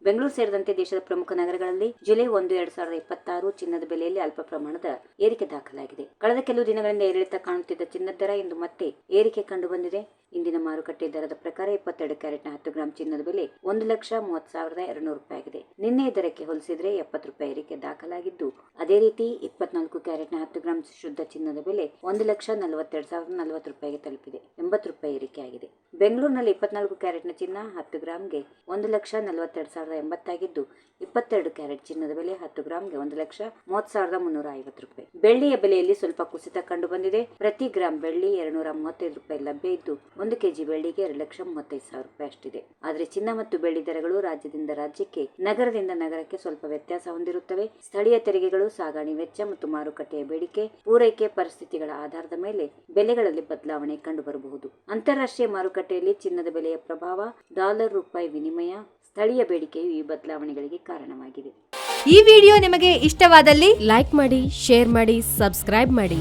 ಬೆಂಗಳೂರು ಸೇರಿದಂತೆ ದೇಶದ ಪ್ರಮುಖ ನಗರಗಳಲ್ಲಿ ಜುಲೈ 1, 2026 ಚಿನ್ನದ ಬೆಲೆಯಲ್ಲಿ ಅಲ್ಪ ಪ್ರಮಾಣದ ಏರಿಕೆ ದಾಖಲಾಗಿದೆ. ಕಳೆದ ಕೆಲವು ದಿನಗಳಿಂದ ಏರಿಳಿತ ಕಾಣುತ್ತಿದ್ದ ಚಿನ್ನದ ದರ ಇಂದು ಮತ್ತೆ ಏರಿಕೆ ಕಂಡು ಬಂದಿದೆ. ಇಂದಿನ ಮಾರುಕಟ್ಟೆ ದರದ ಪ್ರಕಾರ 22 ಕ್ಯಾರೆಟ್ನ 10 ಗ್ರಾಂ ಚಿನ್ನದ ಬೆಲೆ 1,30,200 ರೂಪಾಯಿ ಆಗಿದೆ. ನಿನ್ನೆ ದರಕ್ಕೆ ಹೋಲಿಸಿದರೆ 70 ರೂಪಾಯಿ ಏರಿಕೆ ದಾಖಲಾಗಿದ್ದು, ಅದೇ ರೀತಿ 24 ಕ್ಯಾರೆಟ್ನ 10 ಗ್ರಾಂ ಶುದ್ಧ ಚಿನ್ನದ ಬೆಲೆ 1,42,040 ರೂಪಾಯಿಗೆ ತಲುಪಿದೆ. 80 ರೂಪಾಯಿ ಏರಿಕೆಯಾಗಿದೆ. ಬೆಂಗಳೂರಿನಲ್ಲಿ 24 ಕ್ಯಾರೆಟ್ನ ಚಿನ್ನ 10 ಗ್ರಾಂಗೆ 1,42,080 ಆಗಿದ್ದು, 22 ಕ್ಯಾರೆಟ್ ಚಿನ್ನದ ಬೆಲೆ 10 ಗ್ರಾಂಗೆ 1,30,350 ರೂಪಾಯಿ. ಬೆಳ್ಳಿಯ ಬೆಲೆಯಲ್ಲಿ ಸ್ವಲ್ಪ ಕುಸಿತ ಕಂಡು ಬಂದಿದೆ. ಪ್ರತಿ ಗ್ರಾಂ ಬೆಳ್ಳಿ 235 ರೂಪಾಯಿ ಲಭ್ಯ ಇದ್ದು, 1 ಕೆಜಿ ಬೆಳ್ಳಿಗೆ 2,35,000 ರೂಪಾಯಿ ಅಷ್ಟಿದೆ. ಆದರೆ ಚಿನ್ನ ಮತ್ತು ಬೆಳ್ಳಿ ದರಗಳು ರಾಜ್ಯದಿಂದ ರಾಜ್ಯಕ್ಕೆ, ನಗರದಿಂದ ನಗರಕ್ಕೆ ಸ್ವಲ್ಪ ವ್ಯತ್ಯಾಸ ಹೊಂದಿರುತ್ತವೆ. ಸ್ಥಳೀಯ ತೆರಿಗೆಗಳು, ಸಾಗಣೆ ವೆಚ್ಚ ಮತ್ತು ಮಾರುಕಟ್ಟೆಯ ಬೇಡಿಕೆ ಪೂರೈಕೆ ಪರಿಸ್ಥಿತಿಗಳ ಆಧಾರದ ಮೇಲೆ ಬೆಲೆಗಳಲ್ಲಿ ಬದಲಾವಣೆ ಕಂಡುಬರಬಹುದು. ಅಂತಾರಾಷ್ಟ್ರೀಯ ಮಾರುಕಟ್ಟೆಯಲ್ಲಿ ಚಿನ್ನದ ಬೆಲೆಯ ಪ್ರಭಾವ, ಡಾಲರ್ ರೂಪಾಯಿ ವಿನಿಮಯ, ಸ್ಥಳೀಯ ಬೇಡಿಕೆಯು ಈ ಬದಲಾವಣೆಗಳಿಗೆ ಕಾರಣವಾಗಿದೆ. ಈ ವಿಡಿಯೋ ನಿಮಗೆ ಇಷ್ಟವಾದಲ್ಲಿ ಲೈಕ್ ಮಾಡಿ, ಶೇರ್ ಮಾಡಿ, ಸಬ್ಸ್ಕ್ರೈಬ್ ಮಾಡಿ.